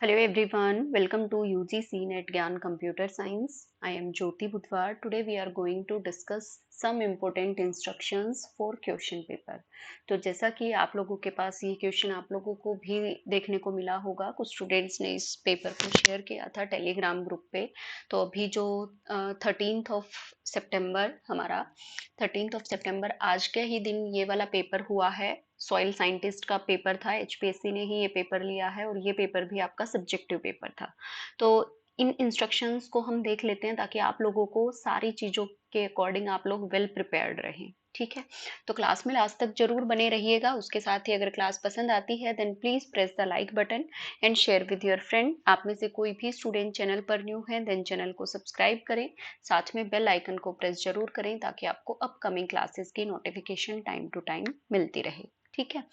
Hello everyone, welcome to UGC NET Gyan Computer Science. I am Jyoti Budhwar. Today we are going to discuss some important instructions for question paper. तो जैसा कि आप लोगों के पास ये question आप लोगों को भी देखने को मिला होगा, कुछ स्टूडेंट्स ने इस पेपर को शेयर किया था टेलीग्राम ग्रुप पे। तो अभी जो 13th ऑफ सितंबर हमारा 13th ऑफ सितंबर आज के ही दिन ये वाला पेपर हुआ है। सॉइल साइंटिस्ट का पेपर था, एचपीएससी ने ही ये पेपर लिया है और ये पेपर भी आपका सब्जेक्टिव पेपर था। तो इन इंस्ट्रक्शंस को हम देख लेते हैं ताकि आप लोगों को सारी चीज़ों के अकॉर्डिंग आप लोग वेल प्रिपेयर्ड रहें। ठीक है, तो क्लास में लास्ट तक जरूर बने रहिएगा। उसके साथ ही अगर क्लास पसंद आती है then please press the like button and share with your friend. आप में से कोई भी स्टूडेंट चैनल पर न्यू है देन चैनल को सब्सक्राइब करें, साथ में बेल आइकन को प्रेस जरूर करें ताकि आपको अपकमिंग क्लासेस की नोटिफिकेशन टाइम टू टाइम मिलती रहे। ठीक है,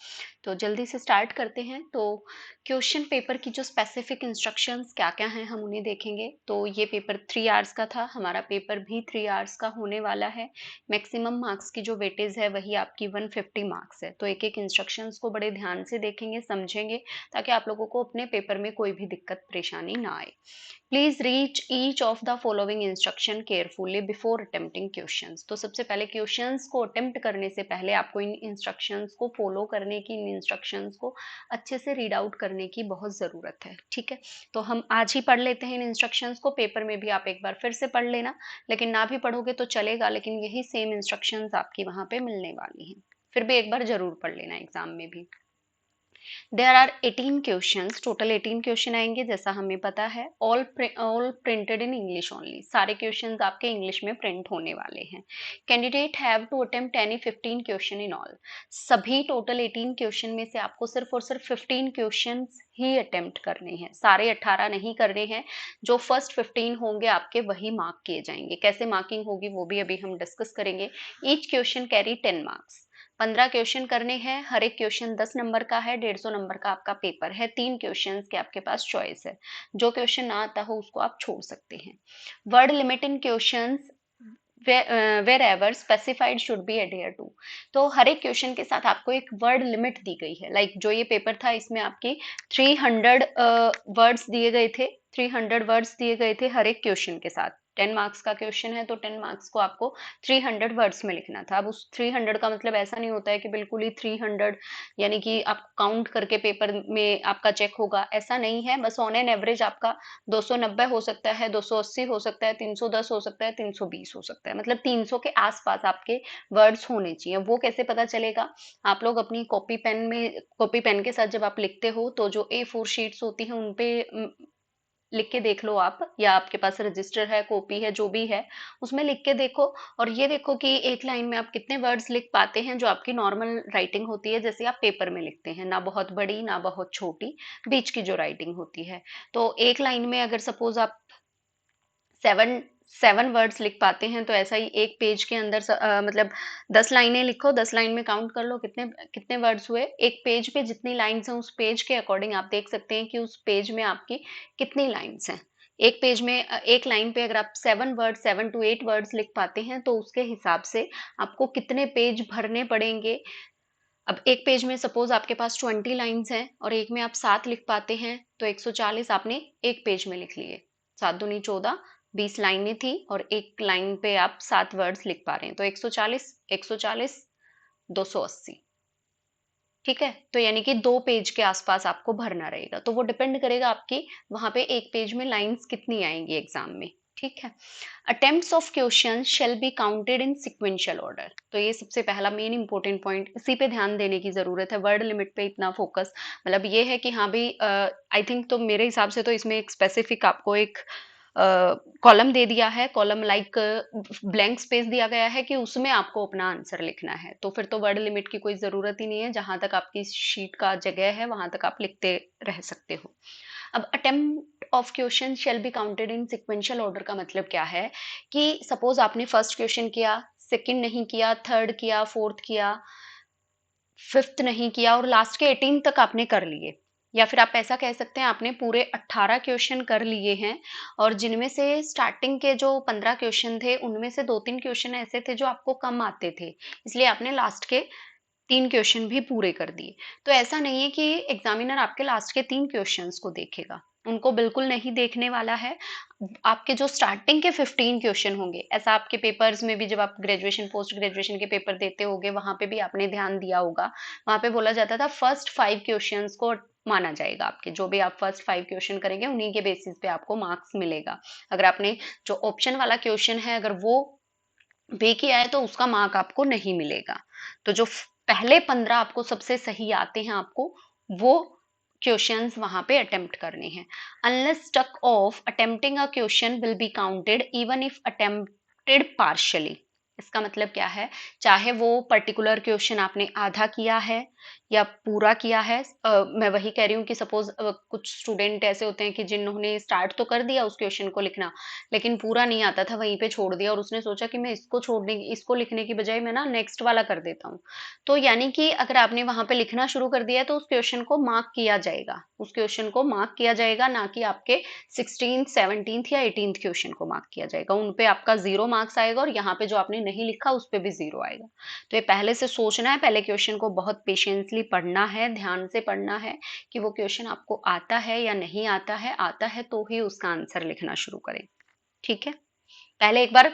तो जल्दी से स्टार्ट करते हैं। तो क्वेश्चन पेपर की जो स्पेसिफिक इंस्ट्रक्शंस क्या क्या हैं हम उन्हें देखेंगे। तो ये पेपर 3 आवर्स का था, हमारा पेपर भी 3 आवर्स का होने वाला है। मैक्सिमम मार्क्स की जो वेटेज है वही आपकी 150 मार्क्स है। तो एक एक इंस्ट्रक्शंस को बड़े ध्यान से देखेंगे, समझेंगे ताकि आप लोगों को अपने पेपर में कोई भी दिक्कत परेशानी ना आए। Please reach each of the following instruction carefully before attempting questions. तो सबसे पहले क्वेश्चंस को अटेम्प्ट करने से पहले आपको इन इंस्ट्रक्शंस को फॉलो करने की, इन इंस्ट्रक्शंस को अच्छे से रीड आउट करने की बहुत ज़रूरत है। ठीक है, तो हम आज ही पढ़ लेते हैं इन इंस्ट्रक्शंस को। पेपर में भी आप एक बार फिर से पढ़ लेना, लेकिन ना भी पढ़ोगे तो चलेगा, लेकिन यही सेम इंस्ट्रक्शंस आपकी वहाँ पे मिलने वाली हैं। फिर भी एक बार जरूर पढ़ लेना एग्जाम में भी। There are 18 questions, total 18 question आएंगे जैसा हमें पता है। All printed in English only, सारे क्वेश्चंस आपके इंग्लिश में प्रिंट होने वाले हैं। Candidate have to attempt any 15 question in all, सभी टोटल 18 क्वेश्चन में से आपको सिर्फ और सिर्फ 15 क्वेश्चंस ही अटेम्प्ट करने हैं, सारे 18 नहीं करने हैं। जो फर्स्ट 15 होंगे आपके वही मार्क किए जाएंगे। कैसे मार्किंग होगी वो भी अभी हम डिस्कस करेंगे। Each question carry 10 marks, 15 question करने हैं। हर एक क्वेश्चन 10 नंबर का है, 150 नंबर का आपका पेपर है। 3 क्वेश्चन के आपके पास चॉइस है, जो क्वेश्चन ना आता हो उसको आप छोड़ सकते हैं। Word limit in question wherever specified should be adhered to. तो हर एक क्वेश्चन के साथ आपको एक वर्ड लिमिट दी गई है। लाइक जो ये पेपर था इसमें आपकी 300 वर्ड्स दिए गए थे, 300 वर्ड्स दिए गए थे हर एक क्वेश्चन के साथ। 10 मार्क्स का क्वेश्चन है तो 10 मार्क्स को आपको 300 वर्ड्स में लिखना था। अब उस 300 का मतलब ऐसा नहीं होता है कि बिल्कुल ही 300 यानी कि आप काउंट करके पेपर में आपका चेक होगा, ऐसा नहीं है। बस ऑन एन एवरेज आपका 290 हो सकता है, 280 हो सकता है, 310 हो सकता है, 320 हो सकता है, मतलब 300 के आसपास आपके वर्ड्स होने चाहिए। वो कैसे पता चलेगा? आप लोग अपनी कॉपी पेन के साथ जब आप लिखते हो तो जो A4 शीट्स होती हैं उन पे लिख के देख लो आप, या आपके पास रजिस्टर है, कॉपी है, जो भी है उसमें लिख के देखो। और ये देखो कि एक लाइन में आप कितने वर्ड्स लिख पाते हैं जो आपकी नॉर्मल राइटिंग होती है, जैसे आप पेपर में लिखते हैं, ना बहुत बड़ी ना बहुत छोटी, बीच की जो राइटिंग होती है। तो एक लाइन में अगर सपोज आप 7 वर्ड्स लिख पाते हैं तो ऐसा ही एक पेज के अंदर मतलब 10 लाइनें लिखो, 10 लाइन में काउंट कर लो कितने कितने वर्ड्स हुए। एक पेज पे जितनी लाइन्स हैं उस पेज के अकॉर्डिंग आप देख सकते हैं कि उस पेज में आपकी कितनी लाइन्स हैं। एक पेज में एक लाइन पे अगर आप 7 to 8 वर्ड्स लिख पाते हैं तो उसके हिसाब से आपको कितने पेज भरने पड़ेंगे। अब एक पेज में सपोज आपके पास 20 लाइन्स हैं और एक में आप 7 लिख पाते हैं तो 140 आपने एक पेज में लिख लिए। 7 दूनी 14, 20 लाइनें थी और एक लाइन पे आप 7 वर्ड्स लिख पा रहे हैं तो 140, 140, 280। ठीक है, तो यानी कि 2 पेज के आसपास आपको भरना रहेगा। तो वो डिपेंड करेगा आपकी वहां पे एक पेज में लाइंस कितनी आएंगी एग्जाम में। ठीक है, attempts of question shall be counted in sequential order. तो ये सबसे पहला मेन इंपॉर्टेंट पॉइंट, इसी पे ध्यान देने की जरूरत है। वर्ड लिमिट पे इतना फोकस, मतलब ये है कि हाँ भाई, आई थिंक तो मेरे हिसाब से तो इसमें एक स्पेसिफिक आपको एक कॉलम दे दिया है, कॉलम लाइक ब्लैंक स्पेस दिया गया है कि उसमें आपको अपना आंसर लिखना है। तो फिर तो वर्ड लिमिट की कोई ज़रूरत ही नहीं है, जहां तक आपकी शीट का जगह है वहां तक आप लिखते रह सकते हो। अब attempt of question shall be counted in sequential order का मतलब क्या है कि सपोज आपने फर्स्ट क्वेश्चन किया, सेकंड नहीं किया, थर्ड किया, फोर्थ किया, फिफ्थ नहीं किया और लास्ट के 18 तक आपने कर लिए, या फिर आप ऐसा कह सकते हैं आपने पूरे 18 क्वेश्चन कर लिए हैं और जिनमें से स्टार्टिंग के जो 15 क्वेश्चन थे उनमें से 2-3 क्वेश्चन ऐसे थे जो आपको कम आते थे, इसलिए आपने लास्ट के 3 क्वेश्चन भी पूरे कर दिए। तो ऐसा नहीं है कि एग्जामिनर आपके लास्ट के 3 क्वेश्चंस को देखेगा, उनको बिल्कुल नहीं देखने वाला है। आपके जो स्टार्टिंग के 15 क्वेश्चन होंगे, ऐसा आपके पेपर्स में भी जब आप ग्रेजुएशन पोस्ट ग्रेजुएशन के पेपर देते होगे वहां पे भी आपने ध्यान दिया होगा। वहां पे बोला जाता था फर्स्ट 5 क्वेश्चंस को माना जाएगा, आपके जो भी आप फर्स्ट 5 क्वेश्चन करेंगे उन्हीं के बेसिस पे आपको मार्क्स मिलेगा। अगर आपने जो ऑप्शन वाला क्वेश्चन है अगर वो बे किया है तो उसका मार्क आपको नहीं मिलेगा। तो जो पहले 15 आपको सबसे सही आते हैं आपको वो क्वेश्चंस वहां पे अटेम्प्ट करने हैं। Unless struck off attempting a question will be counted even if attempted partially. इसका मतलब क्या है, चाहे वो पर्टिकुलर क्वेश्चन आपने आधा किया है या पूरा किया है। मैं वही कह रही हूँ कि सपोज कुछ स्टूडेंट ऐसे होते हैं कि जिन्होंने स्टार्ट तो कर दिया उस क्वेश्चन को लिखना, लेकिन पूरा नहीं आता था, वहीं पे छोड़ दिया और उसने सोचा कि मैं इसको लिखने की बजाय मैं ना नेक्स्ट वाला कर देता हूँ। तो यानी कि अगर आपने वहां पे लिखना शुरू कर दिया है तो उस क्वेश्चन को मार्क किया जाएगा, उस क्वेश्चन को मार्क किया जाएगा, ना कि आपके 16th 17th या 18th क्वेश्चन को मार्क किया जाएगा। उन पे आपका 0 मार्क्स आएगा और यहाँ पे जो आपने नहीं लिखा उस पे भी 0 आएगा। तो ये पहले से सोचना है, पहले क्वेश्चन को बहुत पेशेंसली पढ़ना है, ध्यान से पढ़ना है कि वो क्वेश्चन आपको आता है या नहीं आता है। आता है तो ही उसका आंसर लिखना शुरू करें। ठीक है, पहले एक बार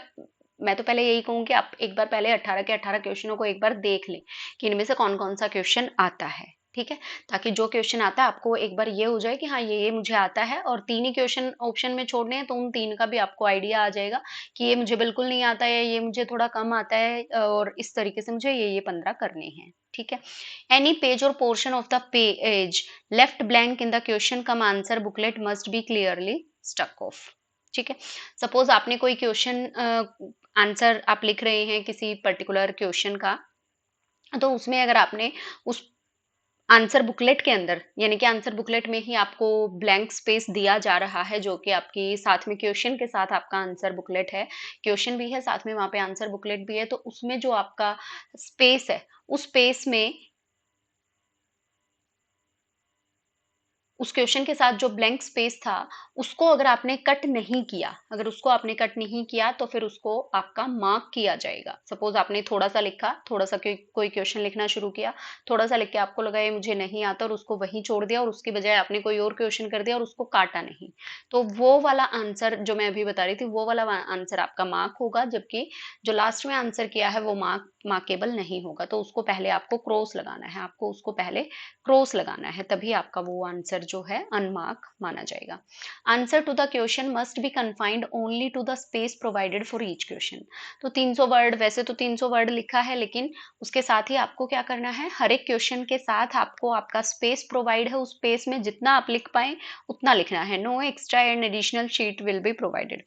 मैं तो पहले यही कहूँ कि आप एक बार पहले 18 के 18 क्वेश्चनों को एक बार देख लें कि इनमें से कौन कौन सा क्वेश्चन आता है। ठीक है, ताकि जो क्वेश्चन आता है आपको एक बार ये हो जाए कि हाँ ये मुझे आता है, और 3 ही क्वेश्चन ऑप्शन में छोड़ने हैं तो उन 3 का भी आपको आइडिया आ जाएगा कि ये मुझे बिल्कुल नहीं आता है, ये मुझे थोड़ा कम आता है, और इस तरीके से मुझे ये 15 करने हैं। ठीक है, any page or portion of the page left blank in the question cum answer booklet must be clearly struck off. ठीक है, सपोज आपने कोई क्वेश्चन आंसर आप लिख रहे हैं किसी पर्टिकुलर क्वेश्चन का, तो उसमें अगर आपने उस आंसर बुकलेट के अंदर, यानी कि आंसर बुकलेट में ही आपको ब्लैंक स्पेस दिया जा रहा है जो कि आपकी साथ में क्वेश्चन के साथ आपका आंसर बुकलेट है, क्वेश्चन भी है साथ में वहां पे आंसर बुकलेट भी है, तो उसमें जो आपका स्पेस है उस स्पेस में उस क्वेश्चन के साथ जो ब्लैंक स्पेस था उसको अगर आपने कट नहीं किया, अगर उसको आपने कट नहीं किया तो फिर उसको आपका मार्क किया जाएगा। सपोज आपने थोड़ा सा लिखा, थोड़ा सा कोई क्वेश्चन लिखना शुरू किया, थोड़ा सा लिख के आपको लगा ये मुझे नहीं आता और उसको वहीं छोड़ दिया और उसकी बजाय आपने कोई और क्वेश्चन कर दिया और उसको काटा नहीं, तो वो वाला आंसर जो मैं अभी बता रही थी वो वाला आंसर आपका मार्क होगा, जबकि जो लास्ट में आंसर किया है वो मार्केबल नहीं होगा। तो उसको पहले आपको क्रॉस लगाना है, आपको उसको पहले क्रॉस लगाना है, तभी आपका वो आंसर जो है अनमार्क माना जाएगा। Answer to the question must be confined only to the space provided for each question. तो 300 वर्ड, वैसे तो 300 वर्ड लिखा है, लेकिन उसके साथ ही आपको क्या करना है, हर एक क्वेश्चन के साथ आपको आपका स्पेस प्रोवाइड है, उस स्पेस में जितना आप लिख पाए उतना लिखना है। No extra and additional sheet will be provided.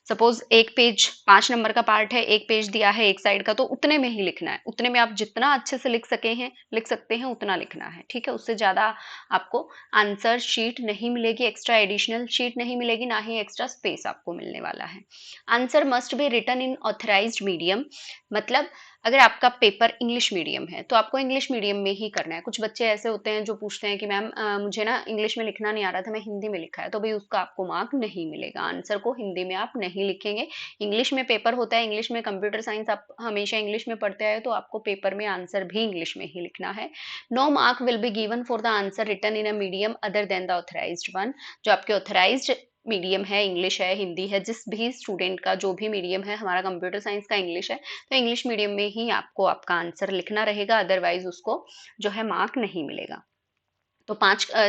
Suppose एक पेज 5 नंबर का पार्ट है, एक पेज दिया है एक साइड का, तो उतने में ही लिखना है, उतने में आप जितना अच्छे से लिख सकते हैं उतना लिखना है। ठीक है, उससे ज्यादा आपको आंसर शीट नहीं मिलेगी, एक्स्ट्रा एडिशनल शीट नहीं मिलेगी, ना ही एक्स्ट्रा स्पेस आपको मिलने वाला है। Answer must be written in authorized medium. मतलब अगर आपका पेपर इंग्लिश मीडियम है तो आपको इंग्लिश मीडियम में ही करना है। कुछ बच्चे ऐसे होते हैं जो पूछते हैं कि मैम मुझे ना इंग्लिश में लिखना नहीं आ रहा था, मैं हिंदी में लिखा है, तो भाई उसका आपको मार्क नहीं मिलेगा, आंसर को हिंदी में आप नहीं लिखेंगे। इंग्लिश में पेपर होता है, इंग्लिश में कंप्यूटर साइंस आप हमेशा इंग्लिश में पढ़ते आए, तो आपको पेपर में आंसर भी इंग्लिश में ही लिखना है। No mark will be given for the answer written in a medium other than the authorized one. जो आपके ऑथराइज्ड मीडियम है, इंग्लिश है, हिंदी है, जिस भी स्टूडेंट का जो भी मीडियम है, हमारा कंप्यूटर साइंस का इंग्लिश है, तो इंग्लिश मीडियम में ही आपको आपका आंसर लिखना रहेगा, अदरवाइज उसको जो है मार्क नहीं मिलेगा। तो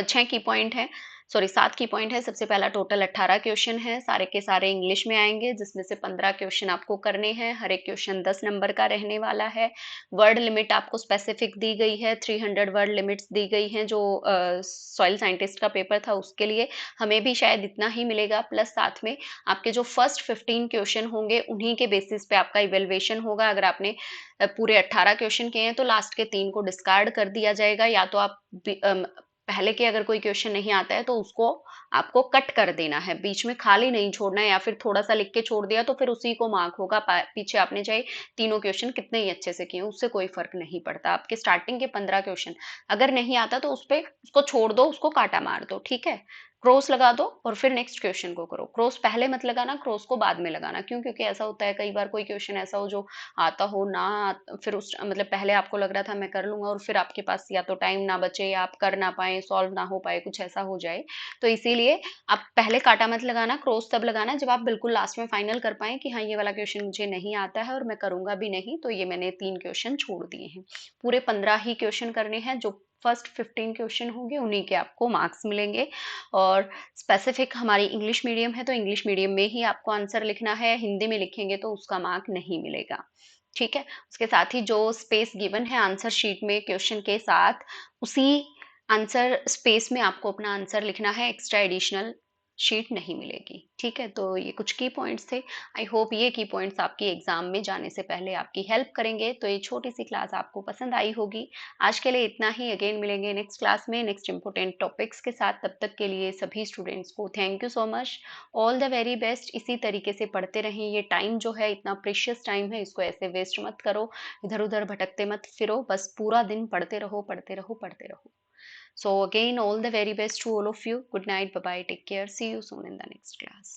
6 की पॉइंट है, सॉरी 7 की पॉइंट है। सबसे पहला टोटल 18 क्वेश्चन है, सारे के सारे इंग्लिश में आएंगे, जिसमें से 15 क्वेश्चन आपको करने हैं, हर एक क्वेश्चन 10 नंबर का रहने वाला है। वर्ड लिमिट आपको स्पेसिफिक दी गई है, 300 वर्ड लिमिट्स दी गई हैं, जो सॉइल साइंटिस्ट का पेपर था उसके लिए हमें भी शायद इतना ही मिलेगा, प्लस साथ में आपके जो फर्स्ट 15 क्वेश्चन होंगे उन्हीं के बेसिस पे आपका इवेल्युएशन होगा। अगर आपने पूरे 18 क्वेश्चन किए हैं तो लास्ट के 3 को डिस्कार्ड कर दिया जाएगा, या तो आप पहले के अगर कोई क्वेश्चन नहीं आता है तो उसको आपको कट कर देना है, बीच में खाली नहीं छोड़ना है, या फिर थोड़ा सा लिख के छोड़ दिया तो फिर उसी को मार्क होगा। पीछे आपने चाहे तीनों क्वेश्चन कितने ही अच्छे से किए, उससे कोई फर्क नहीं पड़ता। आपके स्टार्टिंग के 15 क्वेश्चन अगर नहीं आता तो उस पे उसको छोड़ दो, उसको काटा मार दो। ठीक है, क्रॉस लगा दो और फिर नेक्स्ट क्वेश्चन को करो। क्रॉस पहले मत लगाना, क्रॉस को बाद में लगाना। क्यों? क्योंकि ऐसा होता है कई बार कोई क्वेश्चन ऐसा हो जो आता हो ना, फिर उस मतलब पहले आपको लग रहा था मैं कर लूंगा और फिर आपके पास या तो टाइम ना बचे या आप कर ना पाए, सॉल्व ना हो पाए, कुछ ऐसा हो जाए। तो इसीलिए आप पहले काटा मत लगाना, क्रॉस तब लगाना जब आप बिल्कुल लास्ट में फाइनल कर पाए कि हाँ ये वाला क्वेश्चन मुझे नहीं आता है और मैं करूंगा भी नहीं, तो ये मैंने 3 क्वेश्चन छोड़ दिए हैं। पूरे 15 ही क्वेश्चन करने हैं। जो फर्स्ट 15 क्वेश्चन होंगे उन्हीं के आपको मार्क्स मिलेंगे। और स्पेसिफिक हमारी इंग्लिश मीडियम है तो इंग्लिश मीडियम में ही आपको आंसर लिखना है। हिंदी में लिखेंगे तो उसका मार्क नहीं मिलेगा। ठीक है। उसके साथ ही जो स्पेस गिवन है आंसर शीट में क्वेश्चन के साथ, उसी आंसर स्पेस में आपको अपना आंसर लिखना है। एक्स्ट्रा एडिशनल शीट नहीं मिलेगी। ठीक है। तो ये कुछ की पॉइंट्स थे। आई होप ये की पॉइंट्स आपकी एग्जाम में जाने से पहले आपकी हेल्प करेंगे। तो ये छोटी सी क्लास आपको पसंद आई होगी। आज के लिए इतना ही। अगेन मिलेंगे नेक्स्ट क्लास में नेक्स्ट इंपॉर्टेंट टॉपिक्स के साथ। तब तक के लिए सभी स्टूडेंट्स को thank you so much. All the very best. इसी तरीके से पढ़ते रहें। ये टाइम जो है इतना प्रीशियस टाइम है, इसको ऐसे वेस्ट मत करो। इधर उधर भटकते मत फिरो। बस पूरा दिन पढ़ते रहो, पढ़ते रहो, पढ़ते रहो। So again, all the very best to all of you. Good night. Bye bye. Take care. See you soon in the next class.